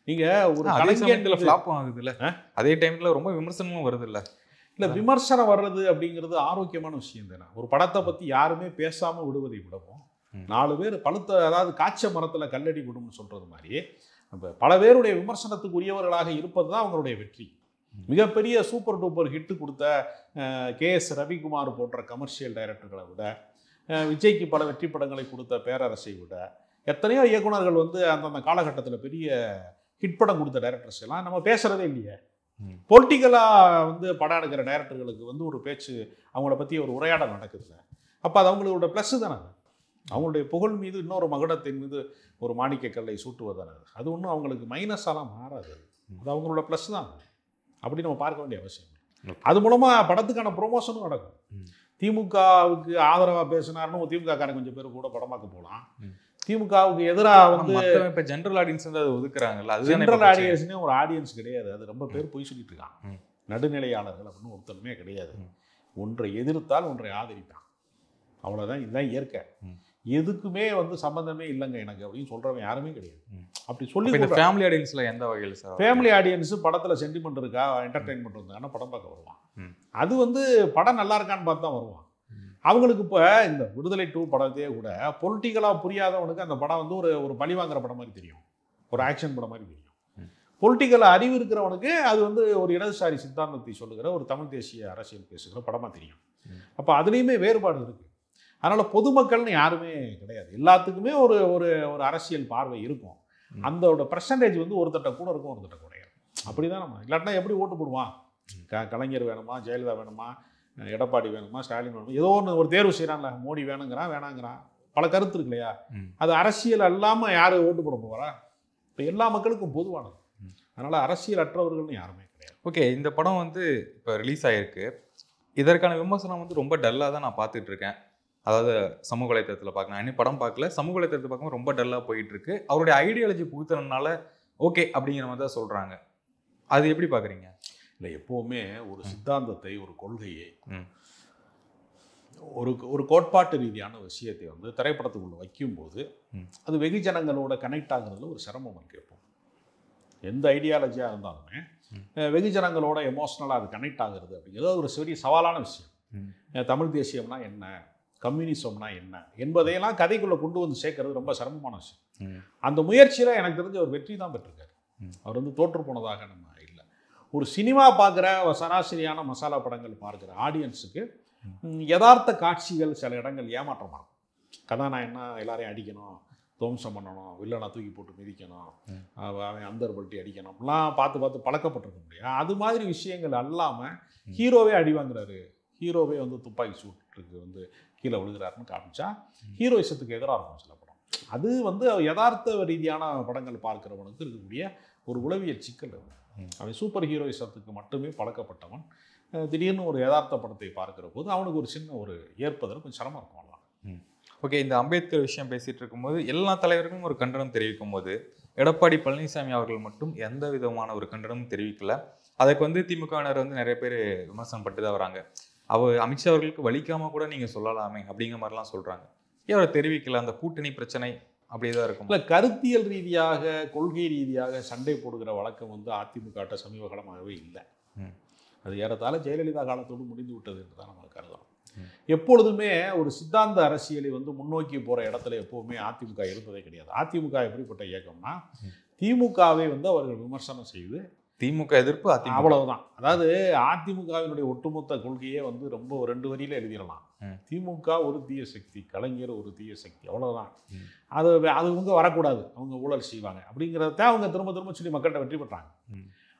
நீங்கள் ஒரு கலைஞர்கள் ஃப்ளாப்பும் ஆகுது இல்லை, அதே டைமில் ரொம்ப விமர்சனமும் வருது இல்லை? இல்லை, விமர்சனம் வர்றது அப்படிங்கிறது ஆரோக்கியமான விஷயம் தானே. ஒரு படத்தை பற்றி யாருமே பேசாமல் விடுவதை விடவும் 4 பேர் பழுத்த, அதாவது காய்ச்ச மரத்தில் கல்லடி விடும்னு சொல்கிறது மாதிரி பல பேருடைய விமர்சனத்துக்கு உரியவர்களாக இருப்பது தான் அவங்களுடைய வெற்றி. மிகப்பெரிய சூப்பர் டூப்பர் ஹிட்டு கொடுத்த KS ரவிக்குமார் போன்ற கமர்ஷியல் டைரக்டர்களை விட, விஜய்க்கு பல வெற்றி படங்களை கொடுத்த பேரரசை விட, எத்தனையோ இயக்குநர்கள் வந்து அந்தந்த காலகட்டத்தில் பெரிய ஹிட் படம் கொடுத்த டைரக்டர்ஸ் எல்லாம் நம்ம பேசுகிறதே இல்லையே. பொலிட்டிக்கலாக வந்து படம் எடுக்கிற டைரக்டர்களுக்கு வந்து ஒரு பேச்சு, அவங்கள பற்றி ஒரு உரையாடல் நடக்குதுல்ல, அப்போ அது அவங்களோட ப்ளஸ்ஸு தானே. அவங்களுடைய புகழ் மீது இன்னொரு மகுடத்தின் மீது ஒரு மாணிக்கக்கல்லை சூட்டுவதான அது ஒன்றும் அவங்களுக்கு மைனஸாலாம் மாறாது. அது அவங்களோட ப்ளஸ் தான். அப்படி நம்ம பார்க்க வேண்டிய அவசியம். அது மூலமாக படத்துக்கான ப்ரொமோஷனும் நடக்கும். திமுகவுக்கு ஆதரவாக பேசினார்னு திமுக காரன் கொஞ்சம் பேர் கூட படமாக்க போகலாம். திமுகவுக்கு எதிராக வந்து இப்போ ஜென்ரல் ஆடியன்ஸ் வந்து அதை ஒதுக்குறாங்கல்ல, அது ஜென்ரல் ஆடியன்ஸ்னே ஒரு ஆடியன்ஸ் கிடையாது. அது ரொம்ப பேர் போய் சொல்லிட்டு இருக்கான். நடுநிலையாளர்கள் அப்படின்னு ஒருத்தருமே கிடையாது. ஒன்றை எதிர்த்தால் ஒன்றை ஆதரிப்பான், அவ்வளோதான். இதுதான் இயற்கை. எதுக்குமே வந்து சம்மந்தமே இல்லைங்க எனக்கு அப்படின்னு சொல்கிறவன் யாருமே கிடையாது. அப்படி சொல்லி இந்த ஃபேமிலி ஆடியன்ஸில் எந்த வகையில் சார்? ஃபேமிலி ஆடியன்ஸு படத்தில் சென்டிமெண்ட் இருக்கா, என்டர்டெயின்மெண்ட் இருந்தாங்கன்னா படம் பார்க்க வருவான். அது வந்து படம் நல்லா இருக்கான்னு பார்த்து தான் வருவான். அவங்களுக்கு இப்போ இந்த விடுதலை 2 படத்தையே கூட பொலிட்டிக்கலாக புரியாதவனுக்கு அந்த படம் வந்து ஒரு பழி வாங்குற படம் மாதிரி தெரியும், ஒரு ஆக்ஷன் படம் மாதிரி தெரியும். பொலிட்டிக்கல் அறிவு இருக்கிறவனுக்கு அது வந்து ஒரு இடதுசாரி சித்தாந்தத்தை சொல்லுகிற ஒரு தமிழ் தேசிய அரசியல் பேசுகிற படமாக தெரியும். அப்போ அதுலேயுமே வேறுபாடு இருக்குது. அதனால் பொதுமக்கள்னு யாருமே கிடையாது, எல்லாத்துக்குமே ஒரு ஒரு ஒரு அரசியல் பார்வை இருக்கும். அந்தோட பர்சன்டேஜ் வந்து ஒருத்தட்ட கூட இருக்கும், ஒருத்தட்ட குறையாது. அப்படி தான் நம்ம இல்லாட்டினா எப்படி ஓட்டு போடுவான்? கலைஞர் வேணுமா, ஜெயலலிதா வேணுமா, எடப்பாடி வேணுமா, ஸ்டாலின் வேணுமா, ஏதோ ஒன்று ஒரு தேர்வு செய்கிறான்ல, மோடி வேணுங்கிறான் வேணாங்கிறான், பல கருத்து இருக்கு இல்லையா? அது அரசியல் அல்லாமல் யார் ஓட்டு போட போகிறா? இப்போ எல்லா மக்களுக்கும் பொதுவானது. அதனால் அரசியல் அற்றவர்கள்னு யாருமே கிடையாது. ஓகே, இந்த படம் வந்து இப்போ ரிலீஸ் ஆகிருக்கு. இதற்கான விமர்சனம் வந்து ரொம்ப டல்லாக தான் நான் பார்த்துட்டு இருக்கேன். அதாவது சமூக வலைத்தளத்தில் பார்க்கலாம், இன்னும் படம் பார்க்கல, சமூக வலைத்தளத்தை பார்க்கும்போது ரொம்ப டல்லாக போயிட்டு இருக்கு. அவருடைய ஐடியாலஜி புகுத்துறதுனால ஓகே அப்படிங்கிற மாதிரி தான் சொல்கிறாங்க. அது எப்படி பார்க்குறீங்க? இல்லை, எப்போவுமே ஒரு சித்தாந்தத்தை, ஒரு கொள்கையை, ஒரு கோட்பாட்டு ரீதியான விஷயத்தை வந்து திரைப்படத்துக்குள்ளே வைக்கும்போது அது வெகுஜனங்களோட கனெக்ட் ஆகுறதுல ஒரு சிரமம் இருக்குது. எப்போ எந்த ஐடியாலஜியாக இருந்தாலுமே வெகுஜனங்களோட எமோஷ்னலாக அது கனெக்ட் ஆகுறது அப்படிங்கிறது ஒரு பெரிய சவாலான விஷயம். தமிழ் தேசியம்னா என்ன, கம்யூனிசம்னா என்ன என்பதையெல்லாம் கதைக்குள்ளே கொண்டு வந்து சேர்க்கறது ரொம்ப சிரமமான விஷயம். அந்த முயற்சியில் எனக்கு தெரிஞ்ச ஒரு வெற்றி தான் பெற்றிருக்காரு. அவர் வந்து தோற்று போனதாக நம்ம இல்லை. ஒரு சினிமா பார்க்குற சராசரியான மசாலா படங்கள் பார்க்குற ஆடியன்ஸுக்கு யதார்த்த காட்சிகள் சில இடங்கள் ஏமாற்றமாக இருக்கும். கதாநாயகனா எல்லாரையும் அடிக்கணும், துவம்சம் பண்ணணும், வில்லனை தூக்கி போட்டு மிதிக்கணும், அவன் அந்தர் பல்ட்டி அடிக்கணும், அப்படிலாம் பார்த்து பார்த்து பழக்கப்பட்டிருக்க முடியும். அது மாதிரி விஷயங்கள் அல்லாமல் ஹீரோவே அடி வாங்குறாரு, ஹீரோவே வந்து துப்பாக்கி சூட்டுக்கு வந்து கீழே விழுகிறாருன்னு காமிச்சா ஹீரோயிசத்துக்கு எதிராக இருக்கும் சில படம். அது வந்து யதார்த்த ரீதியான படங்கள் பார்க்குறவனுக்கு இருக்கக்கூடிய ஒரு உளவியல் சிக்கல். அவன் சூப்பர் ஹீரோயிசத்துக்கு மட்டுமே பழக்கப்பட்டவன் திடீர்னு ஒரு யதார்த்த படத்தை பார்க்குற போது அவனுக்கு ஒரு சின்ன ஒரு ஏற்பதற்கு கொஞ்சம் சிரமம் இருக்கும். ஓகே, இந்த அம்பேத்கர் விஷயம் பேசிகிட்டு இருக்கும்போது எல்லா தலைவர்களும் ஒரு கண்டனம் தெரிவிக்கும் போது எடப்பாடி பழனிசாமி அவர்கள் மட்டும் எந்த விதமான ஒரு கண்டனமும் தெரிவிக்கல. அதுக்கு வந்து திமுகவினர் வந்து நிறைய பேர் விமர்சனம் பட்டு தான் வராங்க. அமித்ஷா அவர்களுக்கு வலிக்காம கூட நீங்கள் சொல்லலாமே அப்படிங்கிற மாதிரிலாம் சொல்கிறாங்க. ஏன் அவரை தெரிவிக்கல? அந்த கூட்டணி பிரச்சனை அப்படிதான் இருக்கும். இல்லை, கருத்தியல் ரீதியாக கொள்கை ரீதியாக சண்டை போடுகிற வழக்கம் வந்து அதிமுக சமீப காலமாகவே இல்லை. அது ஏறத்தாழ ஜெயலலிதா காலத்தோடு முடிந்து விட்டது என்று தான் நம்ம கருதலாம். எப்பொழுதுமே ஒரு சித்தாந்த அரசியலை வந்து முன்னோக்கி போகிற இடத்துல எப்போவுமே அதிமுக இருந்ததே கிடையாது. அதிமுக எப்படிப்பட்ட இயக்கம்னா திமுகவை வந்து அவர்கள் விமர்சனம் செய்து திமுக எதிர்ப்பு அவ்வளவுதான். அதாவது அதிமுகவினுடைய ஒட்டுமொத்த கொள்கையே வந்து ரொம்ப 2 வரியில எழுதிடலாம். திமுக ஒரு தீய சக்தி, கலைஞர் ஒரு தீய சக்தி, அவ்வளவுதான். அது அவங்க வரக்கூடாது, அவங்க ஊழல் செய்வாங்க அப்படிங்கிறத அவங்க திரும்ப திரும்ப சொல்லி மக்கள்கிட்ட வெற்றி பெற்றாங்க.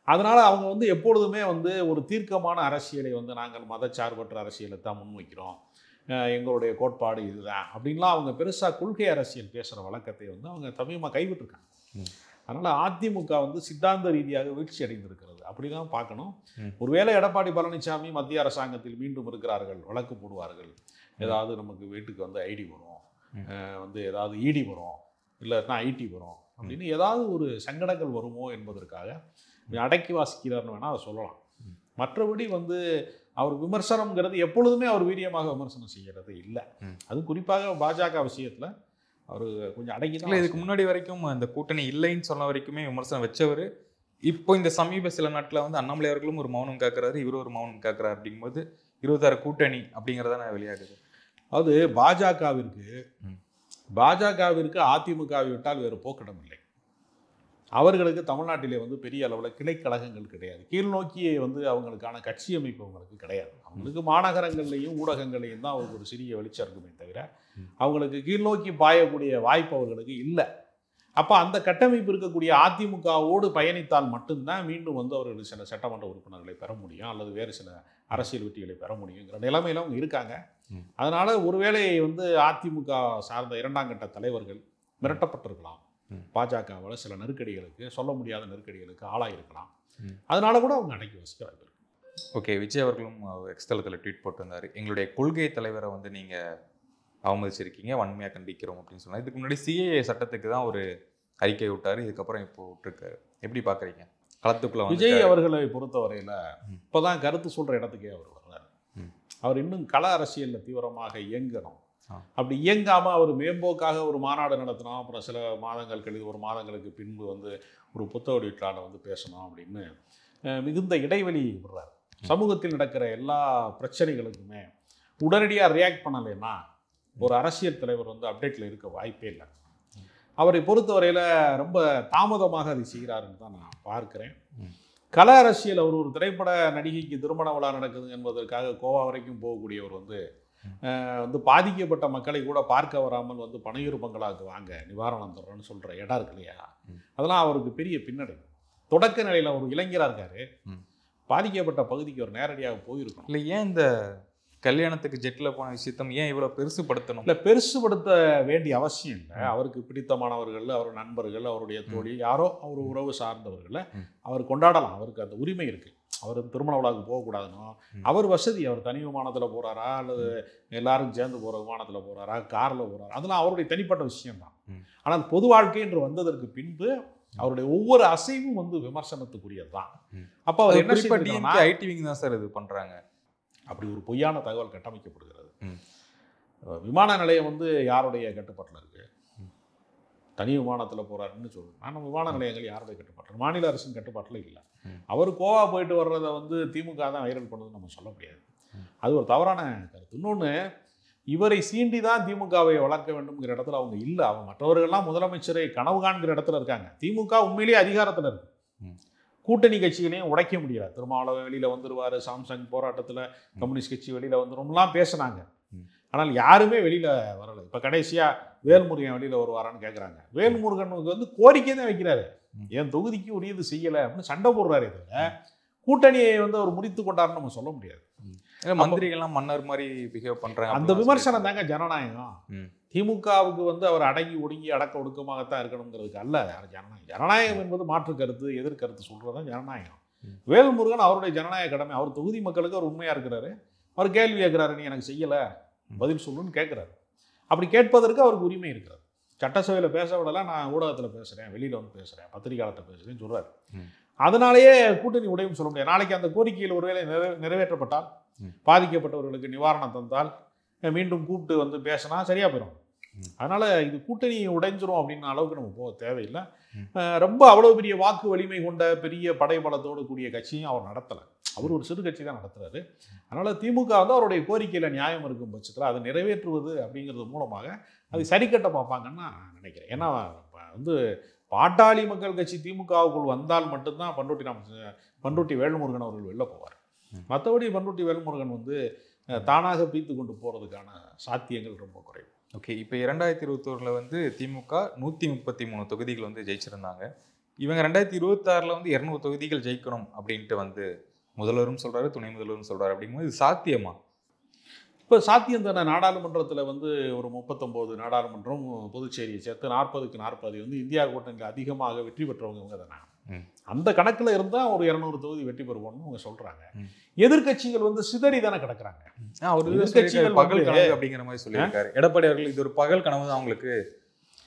அதனால் அவங்க வந்து எப்பொழுதுமே வந்து ஒரு தீர்க்கமான அரசியலை வந்து நாங்கள் மதச்சார்பற்ற அரசியலை தான் முன்வைக்கிறோம், எங்களுடைய கோட்பாடு இதுதான் அப்படின்லாம் அவங்க பெருசாக கொள்கை அரசியல் பேசுகிற வழக்கத்தை வந்து அவங்க சமீபமாக கைவிட்டிருக்காங்க. அதனால் அதிமுக வந்து சித்தாந்த ரீதியாக வீழ்ச்சி அடைந்திருக்கிறது, அப்படி தான் பார்க்கணும். ஒருவேளை எடப்பாடி பழனிசாமி மத்திய அரசாங்கத்தில் மீண்டும் இருக்கிறார்கள், வழக்கு போடுவார்கள், ஏதாவது நமக்கு வீட்டுக்கு வந்து ஐடி வரும், வந்து ஏதாவது இடி வரும், இல்லைன்னா ஐடி வரும் அப்படின்னு ஏதாவது ஒரு சங்கடங்கள் வருமோ என்பதற்காக அடக்கி வாசிக்கிறார்னு வேணால் அதை சொல்லலாம். மற்றபடி வந்து அவர் விமர்சனம்ங்கிறது எப்பொழுதுமே அவர் வீரியமாக விமர்சனம் செய்கிறது இல்லை. அது குறிப்பாக பாஜக விஷயத்தில் அவர் கொஞ்சம் அடக்கி தான். இதுக்கு முன்னாடி வரைக்கும் அந்த கூட்டணி இல்லைன்னு சொன்ன வரைக்குமே விமர்சனம் வச்சவர் இப்போ இந்த சமீப சில நாட்டில் வந்து அண்ணாமலை அவர்களும் ஒரு மௌனம் காக்குறாரு, இவரும் ஒரு மௌனம் காக்குறாரு. அப்படிங்கும்போது 26 கூட்டணி அப்படிங்கிறத வெளியாகுது. அதாவது பாஜகவிற்கு அதிமுகவை விட்டால் வேறு போக்கிடம் இல்லை. அவர்களுக்கு தமிழ்நாட்டிலே வந்து பெரிய அளவில் கிளைக்கழகங்கள் கிடையாது, கீழ்நோக்கியே வந்து அவங்களுக்கான கட்சி அமைப்பு அவங்களுக்கு கிடையாது. அவங்களுக்கு மாநகரங்கள்லையும் ஊடகங்களையும் தான் அவங்களுக்கு ஒரு சிறிய வெளிச்சம் இருக்குமே தவிர அவங்களுக்கு கீழ்நோக்கி பாயக்கூடிய வாய்ப்பு அவர்களுக்கு இல்லை. அப்போ அந்த கட்டமைப்பு இருக்கக்கூடிய அதிமுகவோடு பயணித்தால் மட்டும்தான் மீண்டும் வந்து அவர்கள் சில சட்டமன்ற உறுப்பினர்களை பெற முடியும், அல்லது வேறு சில அரசியல் வெற்றிகளை பெற முடியுங்கிற நிலைமையில் அவங்க இருக்காங்க. அதனால் ஒருவேளை வந்து அதிமுக சார்ந்த 2ஆம் கட்ட தலைவர்கள் மிரட்டப்பட்டிருக்கலாம், பாஜகவால் சில நெருக்கடிகளுக்கு, சொல்ல முடியாத நெருக்கடிகளுக்கு ஆளாயிருக்கலாம். அதனால கூட அவங்க அடக்கி வசிக்கிறாங்க. ஓகே, விஜய் அவர்களும் எக்ஸ்தலத்தில் ட்வீட் போட்டிருந்தார், எங்களுடைய கொள்கை தலைவரை வந்து நீங்கள் அவமதிச்சிருக்கீங்க, வன்மையாக கண்டிக்கிறோம் அப்படின்னு சொன்னார். இதுக்கு முன்னாடி சிஏஏ சட்டத்துக்கு தான் ஒரு அறிக்கை விட்டார், இதுக்கப்புறம் இப்போ விட்டுருக்காரு. எப்படி பார்க்குறீங்க களத்துக்குள்ள? விஜய் அவர்களை பொறுத்தவரையில் இப்போ தான் கருத்து சொல்கிற இடத்துக்கே அவர் வர்றார். அவர் இன்னும் கள அரசியலில் தீவிரமாக இயங்கணும், அப்படி இயங்காமல் அவர் மேம்போக்காக ஒரு மாநாடு நடத்தினோம், அப்புறம் சில மாதங்கள் கழித்து ஒரு மாதங்களுக்கு பின்பு வந்து ஒரு புத்தக வெளியீட்டாளர் வந்து பேசணும் அப்படின்னு மிகுந்த இடைவெளி விடுறார். சமூகத்தில் நடக்கிற எல்லா பிரச்சனைகளுக்குமே உடனடியாக ரியாக்ட் பண்ணலைன்னா ஒரு அரசியல் தலைவர் வந்து அப்டேட்டில் இருக்க வாய்ப்பே இல்லை. அவரை பொறுத்தவரையில் ரொம்ப தாமதமாக அதை செய்கிறாருன்னு தான் நான் பார்க்குறேன். கல அரசியல், அவர் ஒரு திரைப்பட நடிகைக்கு திருமண விழா நடக்குது என்பதற்காக கோவா வரைக்கும் போகக்கூடியவர் வந்து பாதிக்கப்பட்ட மக்களை கூட பார்க்க வராமல் வந்து பனையூர் பங்களாவுக்கு வாங்க நிவாரணம் தர்றோன்னு சொல்கிற இடம் இருக்கு இல்லையா, அதெல்லாம் அவருக்கு பெரிய பின்னடைவு. தொடக்க நிலையில் ஒரு இளைஞராக இருக்காரு, பாதிக்கப்பட்ட பகுதிக்கு ஒரு நேரடியாக போயிருக்கணும். இல்லை ஏன் இந்த கல்யாணத்துக்கு ஜெட்டில் போன விஷயத்தம் ஏன் இவ்வளோ பெருசுப்படுத்தணும்? இல்லை, பெருசுபடுத்த வேண்டிய அவசியம் இல்லை. அவருக்கு பிடித்தமானவர்கள், அவர் நண்பர்கள், அவருடைய தோழி, யாரோ அவர் உறவு சார்ந்தவர்களை அவர் கொண்டாடலாம். அவருக்கு அந்த உரிமை இருக்குது. அவர் திருமண விழாவுக்கு போகக்கூடாதுன்னு அவர் வசதி. அவர் தனி விமானத்தில் போகிறாரா அல்லது எல்லாரும் சேர்ந்து போகிற விமானத்தில் போகிறாரா, காரில் போகிறாரா, அதெல்லாம் அவருடைய தனிப்பட்ட விஷயம்தான். ஆனால் பொது வாழ்க்கை என்று வந்ததற்கு பின்பு அவருடைய ஒவ்வொரு அசைவும் வந்து விமர்சனத்துக்குரியது தான். அப்போ அவர் என்ன செய்யணும், ஐடிவிங் தான் சார் இது பண்ணுறாங்க. அப்படி ஒரு பொய்யான தகவல் கட்டமைக்கப்படுகிறது. விமான நிலையம் வந்து யாருடைய கட்டுப்பாட்டில் இருக்குது? தனி விமானத்தில் போகிறாருன்னு சொல்லுங்கள். ஆனால் விமான நிலையங்கள் யாருடைய கட்டுப்பாட்டில்? மாநில அரசின் கட்டுப்பாட்டில் இல்லை. அவர் கோவா போயிட்டு வர்றதை வந்து திமுக தான் வைரல் பண்ணுதுன்னு நம்ம சொல்ல முடியாது. அது ஒரு தவறான கருத்து. இன்னொன்று, இவரை சீண்டி தான் திமுகவை வளர்க்க வேண்டும்ங்கிற இடத்துல அவங்க இல்லை. அவங்க மற்றவர்கள்லாம் முதலமைச்சரை கனவு காண்கிற இடத்துல இருக்காங்க. திமுக உண்மையிலேயே அதிகாரத்தில் இருக்கு. கூட்டணி கட்சிகளையும் உடைக்க முடியாது. திருமாவளவன் வெளியில் வந்துடுவார், சாம்சங் போராட்டத்தில் கம்யூனிஸ்ட் கட்சி வெளியில் வந்துடும்லாம் பேசுனாங்க. ஆனால் யாருமே வெளியில் வரலை. இப்போ கடைசியாக வேல்முருகன் வெளியில் வருவாரான்னு கேட்குறாங்க. வேல்முருகனுக்கு வந்து கோரிக்கை தான் வைக்கிறாரு, என் தொகுதிக்கு உரியது செய்யலை அப்படின்னு சண்டை போடுறாரு. இதில் கூட்டணியை வந்து அவர் முறித்து கொண்டாருன்னு நம்ம சொல்ல முடியாது. மந்திரிகள்லாம் மன்னர் மாதிரி பிஹேவ் பண்ணுறாங்க. அந்த விமர்சனம் தாங்க ஜனநாயகம். திமுகவுக்கு வந்து அவர் அடங்கி ஒடுங்கி அடக்க ஒடுக்கமாகத்தான் இருக்கணுங்கிறதுக்கு அல்ல ஜனநாயகம். ஜனநாயகம் என்பது மாற்று கருத்து, எதிர்கருத்து சொல்கிறது தான் ஜனநாயகம். வேல்முருகன் அவருடைய ஜனநாயக கடமை. அவர் தொகுதி மக்களுக்கு அவர் உண்மையாக இருக்கிறாரு. அவர் கேள்வி கேட்குறாரு, நீ எனக்கு செய்யலை பதில் சொல்லுன்னு கேட்குறாரு. அப்படி கேட்பதற்கு அவருக்கு உரிமை இருக்கிறது. சட்டசபையில் பேச விடலாம், நான் ஊடகத்தில் பேசுகிறேன், வெளியில் வந்து பேசுகிறேன், பத்திரிகையாளர்கிட்ட பேசுகிறேன்னு சொல்கிறார். அதனாலேயே கூட்டணி உடையும் சொல்ல முடியாது. நாளைக்கு அந்த கோரிக்கையில் ஒருவேளை நிறைவேற்றப்பட்டால், பாதிக்கப்பட்டவர்களுக்கு நிவாரணம் தந்தால், மீண்டும் கூப்பிட்டு வந்து பேசினா சரியாக போயிடும். அதனால் இது கூட்டணி உடைஞ்சிரும் அப்படின்ற அளவுக்கு நம்ம போக தேவையில்லை. ரொம்ப அவ்வளோ பெரிய வாக்கு வலிமை கொண்ட பெரிய படைபலத்தோடு கூடிய கட்சியும் அவர் நடத்தலை. அவர் ஒரு சிறு கட்சி தான் நடத்துகிறாரு. அதனால் திமுக வந்து அவருடைய கோரிக்கையில் நியாயம் இருக்கும் பட்சத்தில் அதை நிறைவேற்றுவது அப்படிங்கிறது மூலமாக அதை சரி கட்ட பார்ப்பாங்கன்னு நான் நினைக்கிறேன். ஏன்னா வந்து பாட்டாளி மக்கள் கட்சி திமுகவுக்குள் வந்தால் மட்டும்தான் பண்ருட்டி வேல்முருகன் அவர்கள் வெளில போவார். மற்றபடி பண்ருட்டி வேல்முருகன் வந்து தானாக பீத்து கொண்டு போகிறதுக்கான சாத்தியங்கள் ரொம்ப குறைவு. ஓகே, இப்போ 2021 வந்து திமுக 133 தொகுதிகள் வந்து ஜெயிச்சிருந்தாங்க. இவங்க 2026 வந்து 200 தொகுதிகள் ஜெயிக்கணும் அப்படின்ட்டு வந்து முதல்வரும் சொல்கிறாரு, துணை முதல்வரும் சொல்கிறாரு. அப்படிங்கும்போது இது சாத்தியமா? இப்போ சாத்தியம் தானே. நாடாளுமன்றத்தில் வந்து ஒரு 39 நாடாளுமன்றம், புதுச்சேரியை சேர்த்து 40க்கு 40 வந்து இந்தியா கூட்டணியில் அதிகமாக வெற்றி பெற்றவங்க இவங்க தானே. அந்த கணக்கில் இருந்தால் ஒரு 200 தொகுதி வெற்றி பெறுவோம்னு அவங்க சொல்கிறாங்க. எதிர்கட்சிகள் வந்து சிதறி தானே கிடக்குறாங்க. எதிர்கட்சிகள் பகல் கனவு அப்படிங்கிற மாதிரி சொல்லியிருக்காரு எடப்பாடி அவர்கள். இது ஒரு பகல் கனவு தான் அவங்களுக்கு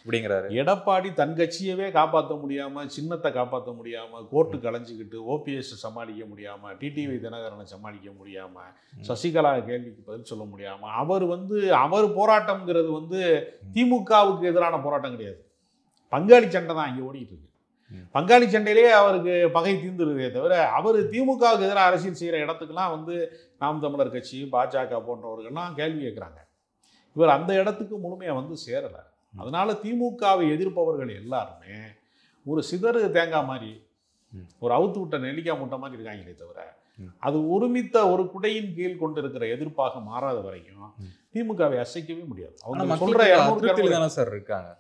அப்படிங்கிறாரு. எடப்பாடி தன் கட்சியவே காப்பாற்ற முடியாமல், சின்னத்தை காப்பாற்ற முடியாமல், கோர்ட்டுக்கு அலைஞ்சிக்கிட்டு, ஓபிஎஸ் சமாளிக்க முடியாமல், டிடிவி தினகரனை சமாளிக்க முடியாமல், சசிகலா கேள்விக்கு பதில் சொல்ல முடியாமல், அவர் போராட்டம்ங்கிறது வந்து திமுகவுக்கு எதிரான போராட்டம் கிடையாது. பங்காளி சண்டை தான் இங்கே ஓடிட்டு இருக்கு. பங்காளி சண்டையிலேயே அவருக்கு பகை தீர்ந்துருதே தவிர, அவர் திமுகவுக்கு எதிராக அரசியல் செய்கிற இடத்துக்கெல்லாம் வந்து நாம் தமிழர் கட்சி, பாஜக போன்றவர்கள்லாம் கேள்வி கேட்குறாங்க. இவர் அந்த இடத்துக்கு முழுமையாக வந்து சேரலை. அதனால திமுகவை எதிர்ப்பவர்கள் எல்லாருமே ஒரு சிதறு தேங்காய் மாதிரி, ஒரு அவுத்து விட்ட நெல்லிக்காய் மூட்டை மாதிரி இருக்காங்களே தவிர, அது ஒருமித்த ஒரு குடையின் கீழ் கொண்டு இருக்கிற எதிர்ப்பாக மாறாத வரைக்கும் திமுகவை அசைக்கவே முடியாது. அவங்க சொல்ற சார் இருக்காங்க.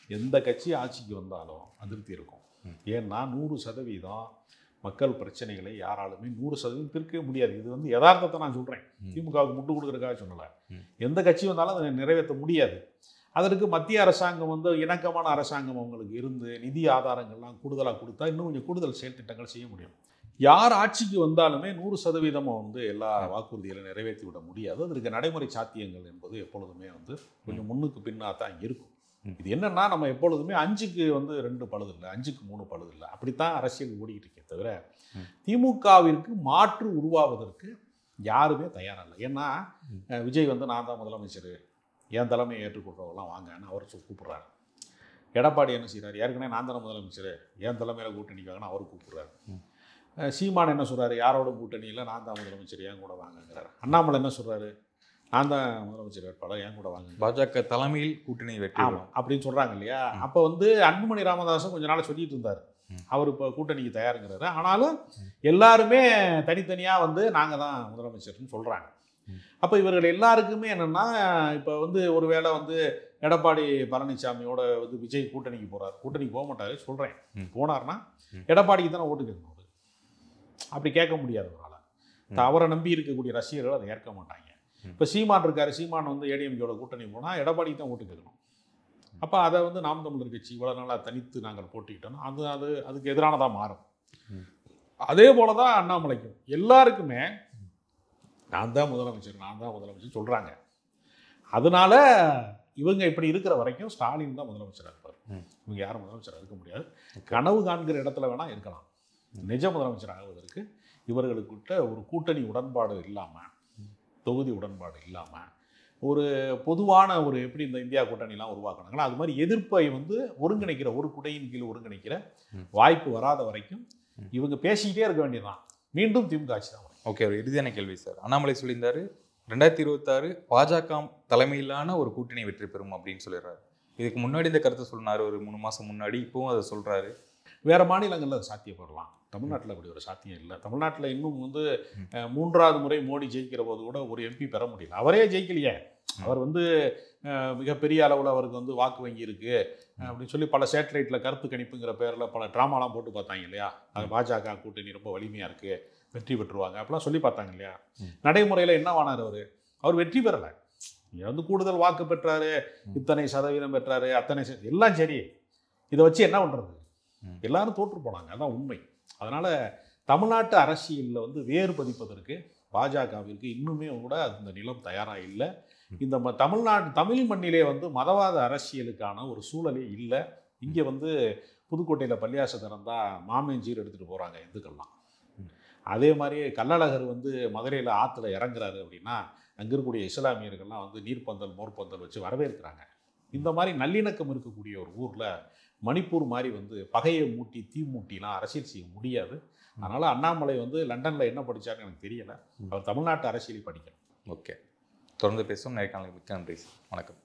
எந்த கட்சி ஆட்சிக்கு வந்தாலும் அதிருப்தி இருக்கும். ஏன்னா 100% மக்கள் பிரச்சனைகளை யாராலுமே 100% தீர்க்கவே முடியாது. இது வந்து யதார்த்தத்தை நான் சொல்கிறேன். திமுகவுக்கு முட்டு கொடுக்குறதுக்காக சொல்லலை. எந்த கட்சி வந்தாலும் அதை நிறைவேற்ற முடியாது. அதற்கு மத்திய அரசாங்கம் வந்து இணக்கமான அரசாங்கம் அவங்களுக்கு இருந்து நிதி ஆதாரங்கள்லாம் கூடுதலாக கொடுத்தா இன்னும் கொஞ்சம் கூடுதல் செயல் திட்டங்கள் செய்ய முடியும். யார் ஆட்சிக்கு வந்தாலுமே 100% வந்து எல்லா வாக்குறுதிகளை நிறைவேற்றி விட முடியாது. அதற்கு நடைமுறை சாத்தியங்கள் என்பது எப்பொழுதுமே வந்து கொஞ்சம் முன்னுக்கு பின்னாக தான் இருக்கும். இது என்னன்னா, நம்ம எப்பொழுதுமே 5க்கு வந்து 2 பழுதில்லை, 5க்கு 3 பழுதில்லை, அப்படித்தான் அரசியல் ஓடிக்கிட்டு இருக்கே தவிர திமுகவிற்கு மாற்று உருவாவதற்கு யாருமே தயாராக இல்லை. ஏன்னா விஜய் வந்து நான் தான் முதலமைச்சர், என் தலைமையை ஏற்றுக்கொள்றவங்களாம் வாங்கன்னு அவர் கூப்பிட்றாரு. எடப்பாடி என்ன செய்கிறார், ஏற்கனவே நான் தானே முதலமைச்சர், என் தலைமையில் கூட்டணிக்காகன்னு அவர் கூப்பிட்றாரு. சீமான் என்ன சொல்கிறாரு, யாரோட கூட்டணியில் நான் தான் முதலமைச்சர், என் கூட வாங்கங்கிறார். அண்ணாமலை என்ன சொல்கிறாரு, நான் தான் முதலமைச்சர் வேட்பாளர், என் கூட வாங்க, பாஜக தலைமையில் கூட்டணி வெற்றி அப்படின்னு சொல்கிறாங்க இல்லையா. அப்போ வந்து அன்புமணி ராமதாஸும் கொஞ்ச நாள் சொல்லிட்டு இருந்தார், அவர் இப்போ கூட்டணிக்கு தயாருங்கிறாரு. ஆனாலும் எல்லாருமே தனித்தனியாக வந்து நாங்கள் தான் முதலமைச்சர்னு சொல்கிறாங்க. அப்போ இவர்கள் எல்லாருக்குமே என்னென்னா, இப்போ வந்து ஒருவேளை வந்து எடப்பாடி பழனிசாமியோட வந்து விஜய் கூட்டணிக்கு போகிறார், கூட்டணிக்கு போக மாட்டார் சொல்கிறேன், போனார்னா எடப்பாடிக்கு தானே ஓட்டு கேட்கணும். அப்படி கேட்க முடியாது அவரால். அவரை நம்பி இருக்கக்கூடிய ரசிகர்கள் அதை ஏற்க மாட்டாங்க. இப்போ சீமான் இருக்காரு, சீமான் வந்து ஏடிஎம்கேயோட கூட்டணி போனால் எடப்பாடிக்கு தான் ஓட்டு கேட்கணும். அப்போ அதை வந்து நாம் தமிழர் கட்சி இவ்வளோ நாளாக தனித்து நாங்கள் போட்டிக்கிட்டோம், அதுக்கு எதிரானதாக மாறும். அதே போல தான் அண்ணாமலைக்கும் எல்லாருக்குமே நான் தான் முதலமைச்சர் சொல்கிறாங்க. அதனால இவங்க இப்படி இருக்கிற வரைக்கும் ஸ்டாலின் தான் முதலமைச்சராக இருப்பார். இவங்க யாரும் முதலமைச்சராக இருக்க முடியாது. கனவு காண்கிற இடத்துல வேணால் இருக்கலாம். நிஜ முதலமைச்சர் ஆகுவதற்கு இவர்களுக்கிட்ட ஒரு கூட்டணி உடன்பாடு இல்லாமல், தொகுதி உடன்பாடு இல்லாமல், ஒரு பொதுவான ஒரு எப்படி இந்த இந்தியா கூட்டணிலாம் உருவாக்குனாங்களோ அது மாதிரி எதிர்ப்பை வந்து ஒருங்கிணைக்கிற, ஒரு குடையின் கீழ் ஒருங்கிணைக்கிற வாய்ப்பு வராத வரைக்கும் இவங்க பேசிக்கிட்டே இருக்க வேண்டியதுதான். மீண்டும் திமுக ஆட்சி தான். ஓகே, ஒரு இறுதியான கேள்வி சார். அண்ணாமலை சொல்லியிருந்தாரு 2026 பாஜக தலைமையிலான ஒரு கூட்டணி வெற்றி பெறும் அப்படின்னு சொல்லிடுறாரு. இதுக்கு முன்னாடி இந்த கருத்தை சொன்னார் ஒரு 3 மாதம் முன்னாடி, இப்போவும் அதை சொல்கிறாரு. வேறு மாநிலங்களில் அது சாத்தியப்படலாம், தமிழ்நாட்டில் அப்படி ஒரு சாத்தியம் இல்லை. தமிழ்நாட்டில் இன்னும் வந்து 3வது முறை மோடி ஜெயிக்கிற போது கூட ஒரு எம்பி பெற முடியல. அவரே ஜெயிக்கலையே. அவர் வந்து மிகப்பெரிய அளவில் அவருக்கு வந்து வாக்கு வங்கி இருக்குது அப்படின்னு சொல்லி பல சேட்டலைட்டில் கருத்து கணிப்புங்கிற பேரில் பல ட்ராமாலாம் போட்டு பார்த்தாங்க இல்லையா. அது பாஜக கூட்டணி ரொம்ப வலிமையாக இருக்குது, வெற்றி பெற்றுருவாங்க அப்படிலாம் சொல்லி பார்த்தாங்க இல்லையா. நடைமுறையில் என்னவானார் அவர் வெற்றி பெறலை. இங்கே வந்து கூடுதல் வாக்கு பெற்றாரு, இத்தனை சதவீதம் பெற்றாரு, எல்லாம் சரி. இதை வச்சு என்ன பண்ணுறது, எல்லாரும் தோற்று போனாங்க, அதான் உண்மை. அதனால் தமிழ்நாட்டு அரசியலில் வந்து வேறு பதிப்பதற்கு பாஜகவிற்கு இன்னுமே கூட அந்த நிலம் தயாராக இல்லை. இந்த தமிழ் மண்ணிலே வந்து மதவாத அரசியலுக்கான ஒரு சூழலே இல்லை. இங்கே வந்து புதுக்கோட்டையில் பள்ளியாசை திறந்தா மாமேஞ்சீர் எடுத்துகிட்டு போகிறாங்க இந்துக்கள்லாம். அதே மாதிரி கள்ளழகர் வந்து மதுரையில் ஆற்றுல இறங்குறாரு அப்படின்னா அங்கே இருக்கக்கூடிய இஸ்லாமியர்கள்லாம் வந்து நீர்ப்பந்தல் மோர்பந்தல் வச்சு வரவேற்கிறாங்க. இந்த மாதிரி நல்லிணக்கம் இருக்கக்கூடிய ஒரு ஊரில் மணிப்பூர் மாதிரி வந்து பகையை மூட்டி தீ மூட்டிலாம் அரசியல் செய்ய முடியாது. அதனால் அண்ணாமலை வந்து லண்டனில் என்ன படித்தாருன்னு எனக்கு தெரியலை. அவர் தமிழ்நாட்டு அரசியலை படிக்கணும். ஓகே, தொடர்ந்து பேசுவோம். நேர்காணலுக்கு மிக்க நன்றி. வணக்கம்.